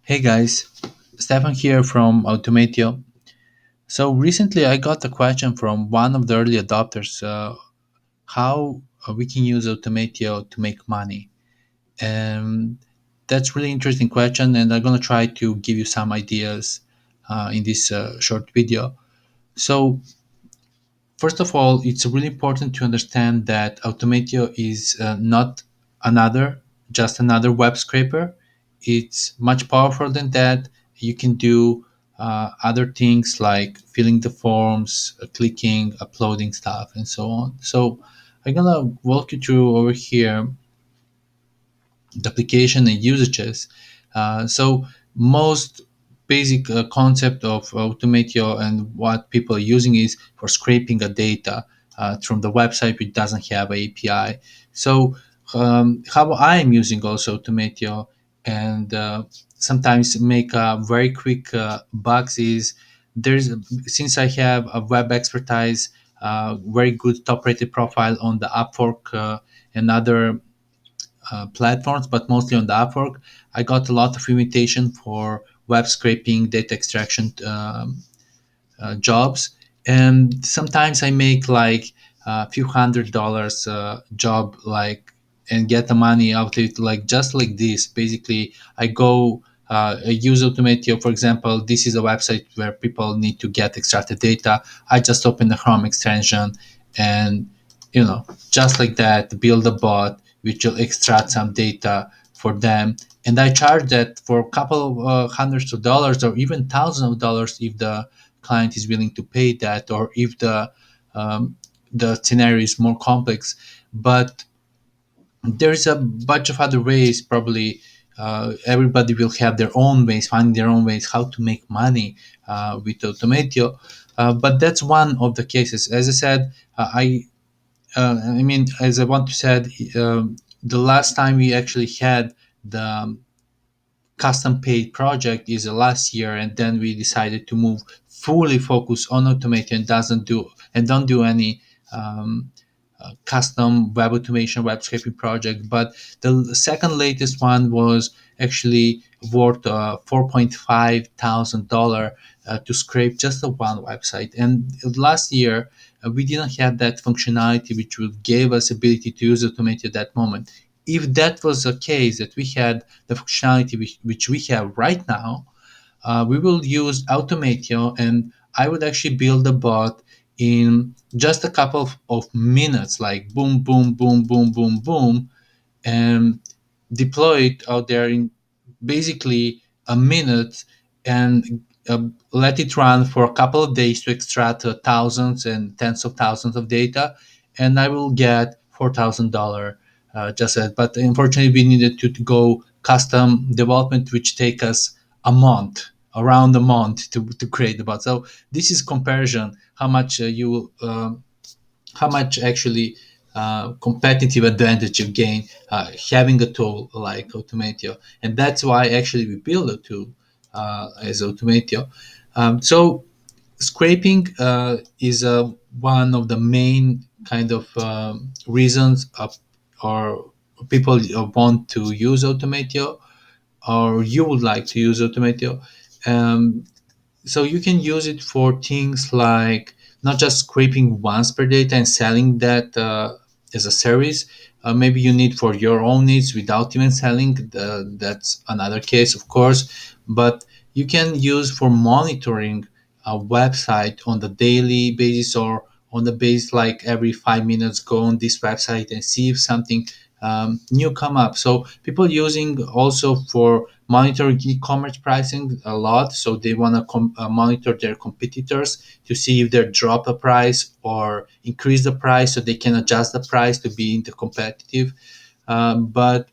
Hey guys, Stefan here from Automatio. So recently I got a question from one of the early adopters how we can use Automatio to make money. And that's really interesting question and I'm going to try to give you some ideas in this short video. So first of all, it's really important to understand that Automatio is not another, just another web scraper. It's much powerful than that. You can do other things like filling the forms, clicking, uploading stuff, and so on. So I'm gonna walk you through over here the application and usages. So most basic concept of Automatio and what people are using is for scraping the data from the website which doesn't have a API. So how I am using also Automatio and sometimes make a very quick bugs is there's since I have a web expertise, very good top rated profile on the Upwork and other platforms, but mostly on the Upwork. I got a lot of invitation for web scraping, data extraction jobs, and sometimes I make like a few $100 job, like and get the money out of it, like just like this. Basically, I go. I use Automatio, for example. This is a website where people need to get extracted data. I just open the Chrome extension, and just like that, build a bot which will extract some data for them. And I charge that for a couple of hundreds of dollars or even thousands of dollars if the client is willing to pay that or if the scenario is more complex. But there's a bunch of other ways probably. Everybody will have their own ways, finding their own ways how to make money with Automatio. But that's one of the cases. As I said, I mean, as I want to said, the last time we actually had the custom paid project is last year, and then we decided to move fully focus on automation and don't do any custom web automation web scraping project. But the second latest one was actually worth $4,500 to scrape just the one website. And last year we didn't have that functionality which would give us ability to use automate at that moment. If that was the case, that we had the functionality which we have right now, we will use Automatio, and I would actually build a bot in just a couple of minutes, like boom, boom, boom, boom, boom, boom, and deploy it out there in basically a minute and let it run for a couple of days to extract thousands and tens of thousands of data, and I will get $4,000 just that. But unfortunately, we needed to go custom development, which take us a month, around a month to create the bot. So this is comparison how much how much actually competitive advantage you gain having a tool like Automatio, and that's why actually we build a tool as Automatio. So scraping is one of the main kind of reasons or people want to use Automatio, or you would like to use Automatio. Um, so you can use it for things like not just scraping once per data and selling that as a service. Maybe you need for your own needs without even selling. That's another case, of course. But you can use for monitoring a website on the daily basis or on the base, like every 5 minutes go on this website and see if something new come up. So people using also for monitoring e-commerce pricing a lot. So they want to monitor their competitors to see if they drop a price or increase the price, so they can adjust the price to be into competitive. But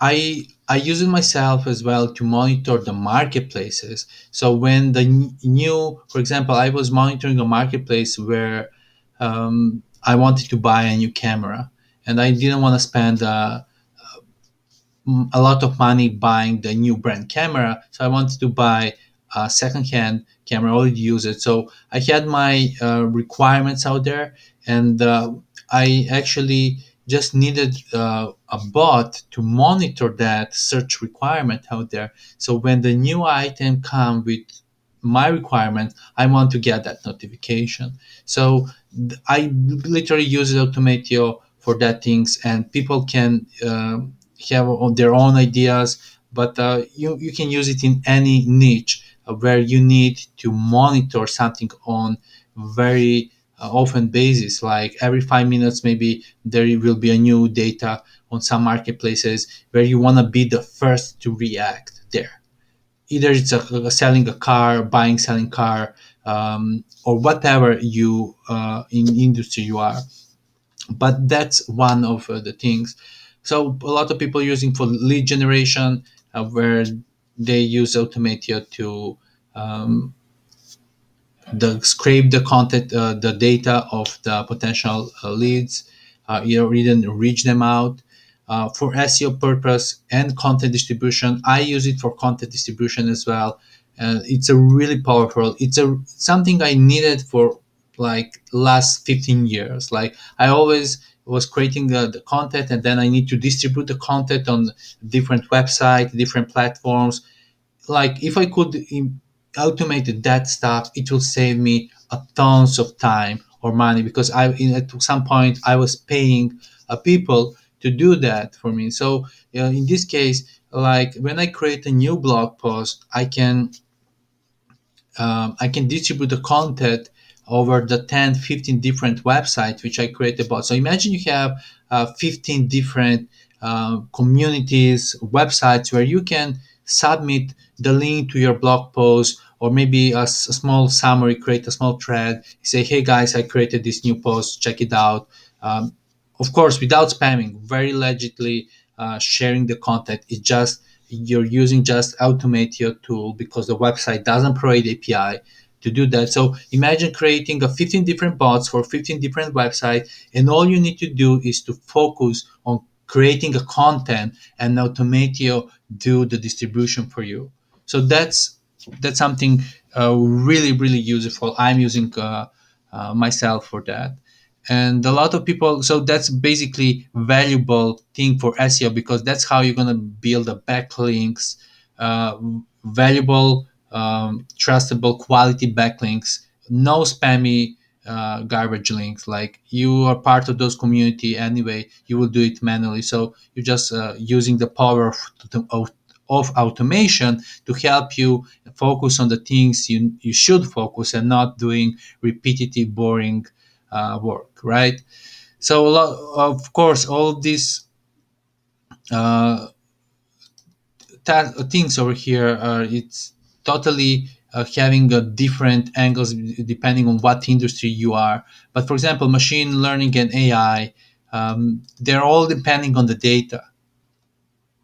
I use it myself as well to monitor the marketplaces. So when the new, for example, I was monitoring a marketplace where I wanted to buy a new camera, and I didn't want to spend a lot of money buying the new brand camera. So I wanted to buy a secondhand camera, already use it. So I had my requirements out there, and I actually just needed a bot to monitor that search requirement out there. So when the new item come with my requirement, I want to get that notification. So I literally use Automatio for that things, and people can have their own ideas, but you can use it in any niche where you need to monitor something on very often basis, like every 5 minutes maybe there will be a new data on some marketplaces where you want to be the first to react there. Either it's a selling a car, buying selling car, or whatever you in industry you are. But that's one of the things. So a lot of people using for lead generation, where they use Automatio to scrape the content, the data of the potential leads, even reach them out. For SEO purpose and content distribution, I use it for content distribution as well. It's a really powerful. It's a something I needed for like last 15 years. Like I always was creating the content, and then I need to distribute the content on different websites, different platforms. Like if I could automate that stuff, it will save me a tons of time or money, because at some point I was paying people to do that for me. So in this case, like when I create a new blog post, I can distribute the content over the 10, 15 different websites which I created about. So imagine you have 15 different communities, websites where you can submit the link to your blog post, or maybe a small summary, create a small thread, say, hey guys, I created this new post, check it out. Um, of course, without spamming, very legitly sharing the content. It's just you're using just Automatio tool because the website doesn't provide API to do that. So imagine creating a 15 different bots for 15 different websites, and all you need to do is to focus on creating a content, and Automatio do the distribution for you. So that's something really really useful. I'm using myself for that. And a lot of people, so that's basically valuable thing for SEO, because that's how you're going to build the backlinks, uh, valuable, trustable, quality backlinks, no spammy garbage links. Like you are part of those community anyway, you will do it manually. So you're just using the power of automation to help you focus on the things you should focus, and not doing repetitive, boring work, right? So a lot, of course, all of these uh, things over here are it's totally having a different angles depending on what industry you are. But for example, machine learning and AI, they're all depending on the data.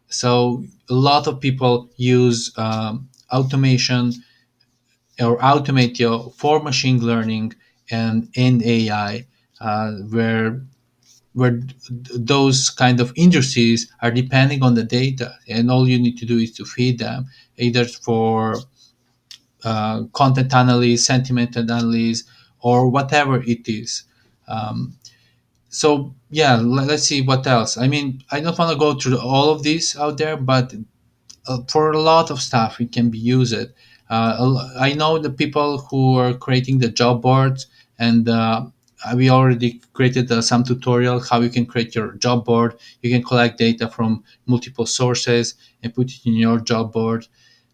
So a lot of people use automation or Automatio for machine learning and AI, where those kind of industries are depending on the data, and all you need to do is to feed them, either for content analysis, sentiment analysis, or whatever it is. Um, so yeah, let's see what else. I mean, I don't want to go through all of these out there, but for a lot of stuff it can be used. I know the people who are creating the job boards, and we already created some tutorial how you can create your job board. You can collect data from multiple sources and put it in your job board.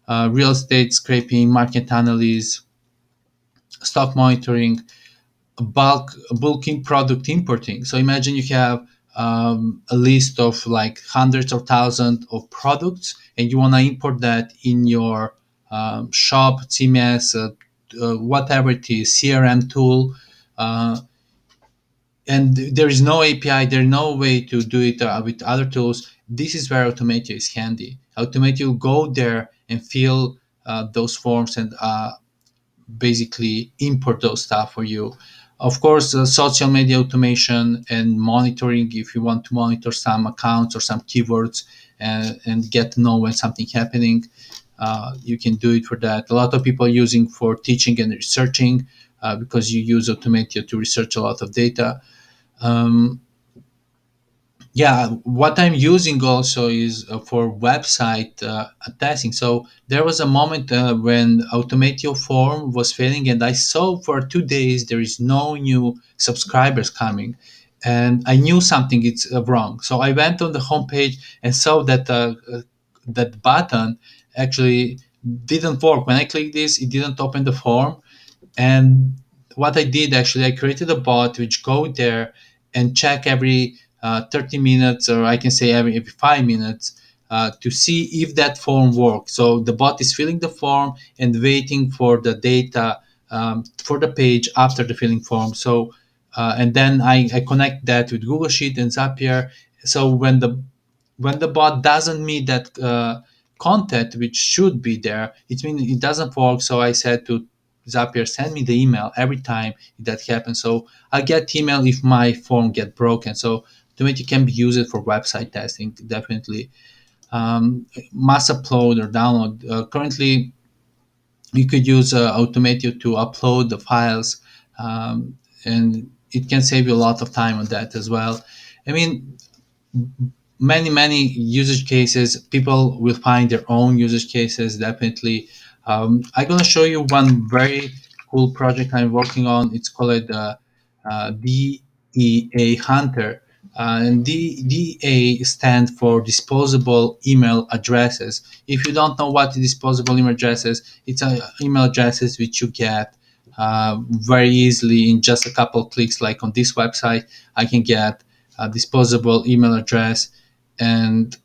Real estate scraping, market analysis, stock monitoring, bulking product importing. So imagine you have a list of like hundreds or thousands of products, and you want to import that in your shop, CMS, whatever it is, CRM tool. Uh, and there is no API, there's no way to do it with other tools. This is where Automatio is handy. Automatio will go there and fill those forms, and basically import those stuff for you. Of course, social media automation and monitoring, if you want to monitor some accounts or some keywords, and get to know when something happening, you can do it for that. A lot of people are using for teaching and researching, because you use Automatio to research a lot of data. Um, Yeah, what I'm using also is for website testing. So there was a moment when Automatio form was failing, and I saw for 2 days there is no new subscribers coming, and I knew something is wrong. So I went on the homepage and saw that that button actually didn't work. When I clicked this, it didn't open the form, and what I did actually, I created a bot which go there and check every 30 minutes, or I can say every 5 minutes, to see if that form works. So the bot is filling the form and waiting for the data for the page after the filling form. So and then I connect that with Google Sheet and Zapier. So when the bot doesn't meet that content which should be there, it means it doesn't work. So I said to Zapier, send me the email every time that happens. So I get email if my form get broken. So Automatic can be used for website testing, definitely. Mass upload or download. Currently, you could use Automatio to upload the files, and it can save you a lot of time on that as well. I mean, many usage cases, people will find their own usage cases, definitely. I'm going to show you one very cool project I'm working on. It's called DEA Hunter, and DEA stand for disposable email addresses. If you don't know what disposable email addresses, it's email addresses which you get very easily in just a couple clicks. Like on this website, I can get a disposable email address, and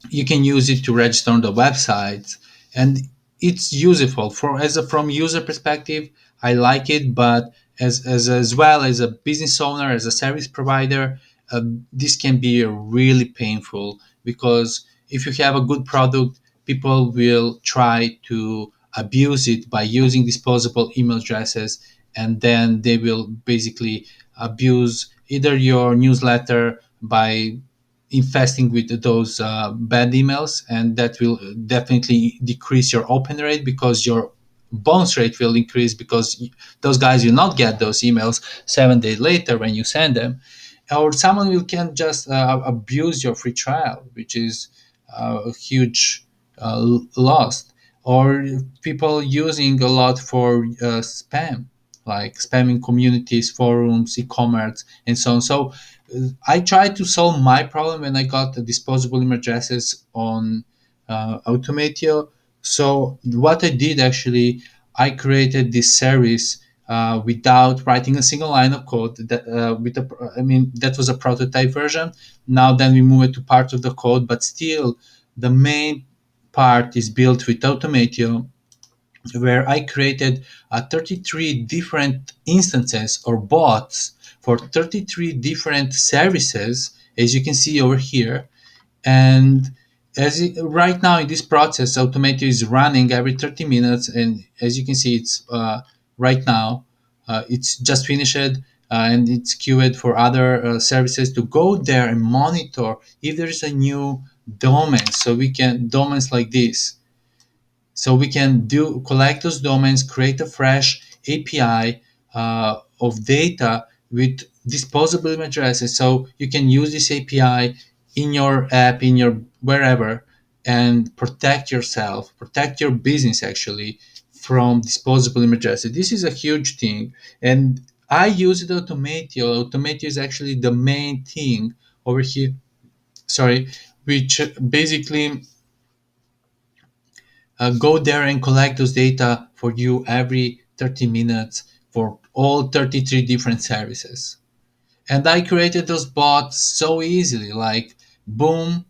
you can use it to register on the website, and it's useful for as a from user perspective. I like it, but as well as a business owner, as a service provider, this can be really painful, because if you have a good product, people will try to abuse it by using disposable email addresses, and then they will basically abuse either your newsletter by infesting with those bad emails, and that will definitely decrease your open rate, because your bounce rate will increase, because those guys will not get those emails 7 days later when you send them. Or someone will can just abuse your free trial, which is a huge loss. Or people using a lot for spam, like spamming communities, forums, e-commerce, and so on. So I tried to solve my problem when I got the disposable image addresses on Automatio. So what I did actually, I created this service without writing a single line of code. That I mean, that was a prototype version. Now then we move it to part of the code, but still the main part is built with Automatio, where I created 33 different instances or bots for 33 different services, as you can see over here. And right now in this process, Automatio is running every 30 minutes, and as you can see, it's right now it's just finished. And it's queued for other services to go there and monitor if there is a new domain. So we can domains like this, so we can do collect those domains, create a fresh API of data with disposable email addresses. So you can use this API in your app, in your wherever, and protect yourself, protect your business actually from disposable email addresses. This is a huge thing, and I use it Automatio. Automatio is actually the main thing over here. Sorry, which basically go there and collect those data for you every 30 minutes for all 33 different services. And I created those bots so easily, like boom,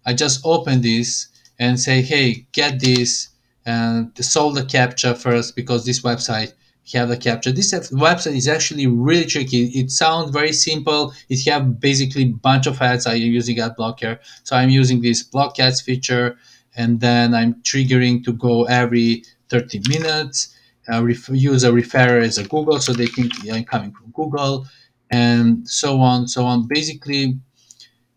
I just open this and say, hey, get this and solve the captcha first, because this website have the captcha. This website is actually really tricky. It sounds very simple. It have basically bunch of ads. I'm using ad blocker. So I'm using this block ads feature, and then I'm triggering to go every 30 minutes. Use a referrer as a Google, so they think I'm coming from Google, and so on, so on. Basically,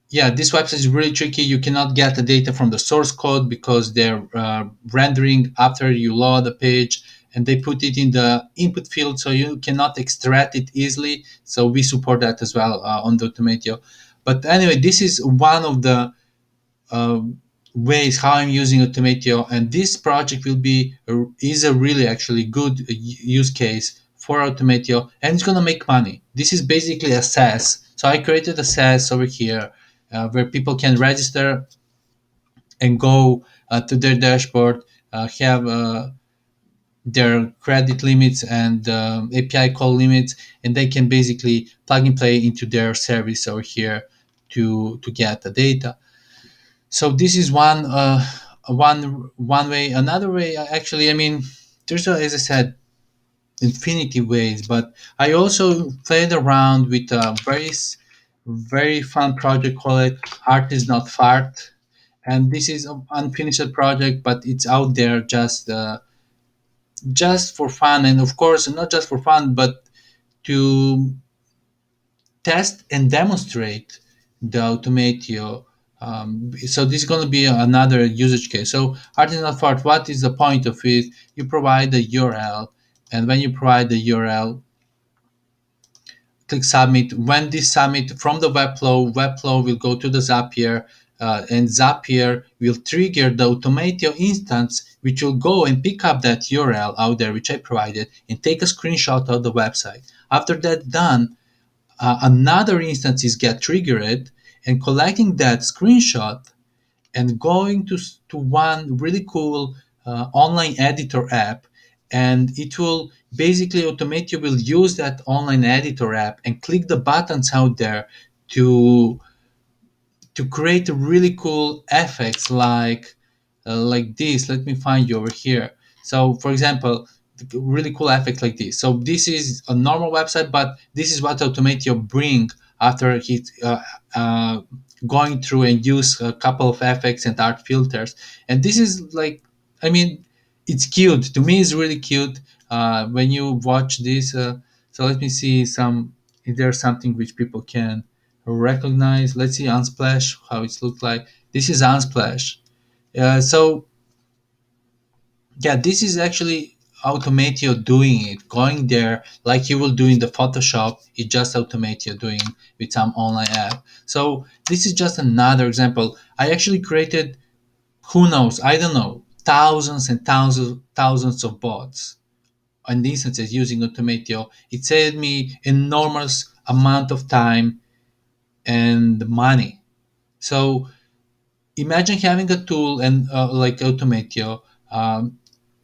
yeah, this website is really tricky. You cannot get the data from the source code, because they're rendering after you load the page, and they put it in the input field, so you cannot extract it easily. So we support that as well on the Automatio. But anyway, this is one of the uh, ways how I'm using Automatio, and this project will be is a really actually good use case for Automatio, and it's gonna make money. This is basically a SaaS. So I created a SaaS over here where people can register and go to their dashboard, have their credit limits and API call limits, and they can basically plug and play into their service over here to get the data. So this is one way. Another way, actually, I mean, there's as I said, infinity ways, but I also played around with a very fun project called Art is Not Fart, and this is an unfinished project, but it's out there just for fun, and of course not just for fun, but to test and demonstrate the Automatio. So this is going to be another usage case. So Artisanal Fart, what is the point of it? You provide the URL, and when you provide the URL, click submit. When this submit from the Webflow will go to the Zapier, and Zapier will trigger the Automatio instance, which will go and pick up that URL out there, which I provided, and take a screenshot of the website. After that done, another instances get triggered, and collecting that screenshot and going to one really cool online editor app, and it will basically Automatio will use that online editor app and click the buttons out there to create really cool effects like this. Let me find you over here. So for example, really cool effect like this. So this is a normal website, but this is what Automatio bring after he uh, going through and use a couple of effects and art filters. And this is like, I mean, it's cute. To me, it's really cute when you watch this. So let me see some if there's something which people can recognize. Let's see Unsplash, how it looks like. This is Unsplash. So yeah, this is actually Automatio doing it, going there like you will do in the Photoshop. It's just Automatio doing with some online app. So this is just another example. I actually created, who knows, I don't know, thousands and thousands of bots and instances using Automatio. It saved me enormous amount of time and money. So imagine having a tool and like Automatio, um,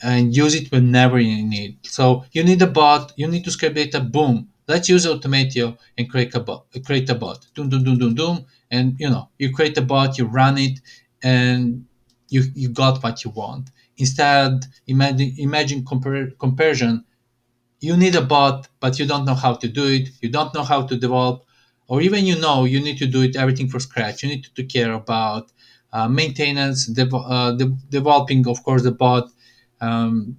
and use it whenever you need. So you need a bot, you need to scrape data, boom. Let's use Automatio and create a bot. Create a bot. Doom, doom, doom, doom, doom. And you create a bot, you run it, and you got what you want. Instead, imagine comparison. You need a bot, but you don't know how to do it. You don't know how to develop, or even you need to do it everything from scratch. You need to take care about maintenance, developing, of course, the bot, um,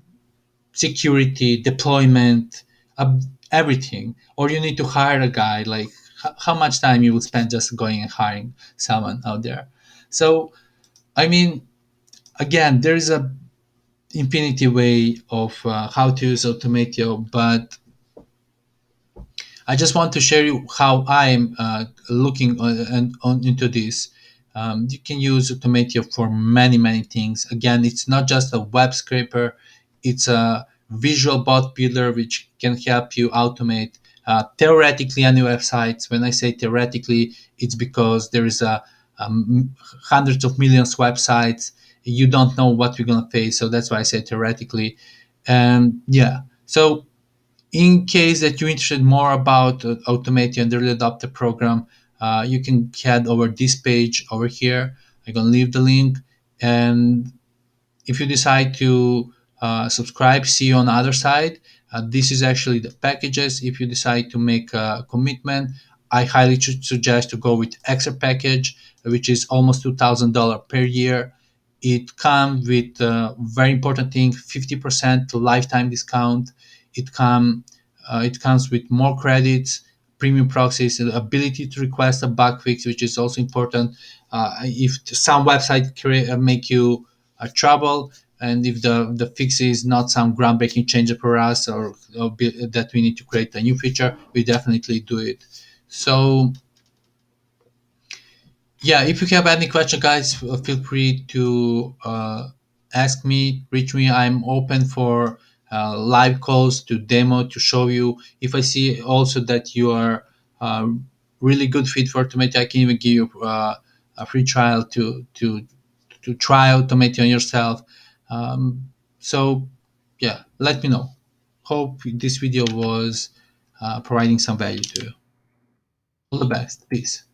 security, deployment, uh, everything. Or you need to hire a guy. Like how much time you would spend just going and hiring someone out there. So I mean, again, there is a infinity way of how to use Automatio, but I just want to share you how I'm looking into this. You can use Automatio for many things. Again, it's not just a web scraper; it's a visual bot builder which can help you automate theoretically any websites. When I say theoretically, it's because there is hundreds of millions websites. You don't know what you're gonna face, so that's why I say theoretically. And yeah, so in case that you're interested more about Automatio and the early adopter program, you can head over this page over here. I'm gonna leave the link, and if you decide to subscribe, see you on the other side. This is actually the packages. If you decide to make a commitment, I highly suggest to go with extra package, which is almost $2,000 per year. It comes with very important thing: 50% lifetime discount. It comes with more credits, premium proxies, the ability to request a bug fix, which is also important. If some website make you trouble, and if the fix is not some groundbreaking change for us, or that we need to create a new feature, we definitely do it. So Yeah, if you have any question, guys, feel free to ask me, reach me. I'm open for live calls to demo to show you. If I see also that you are uh, really good fit for Automatio, I can even give you a free trial to try Automatio on yourself. So yeah, let me know. Hope this video was providing some value to you. All the best. Peace.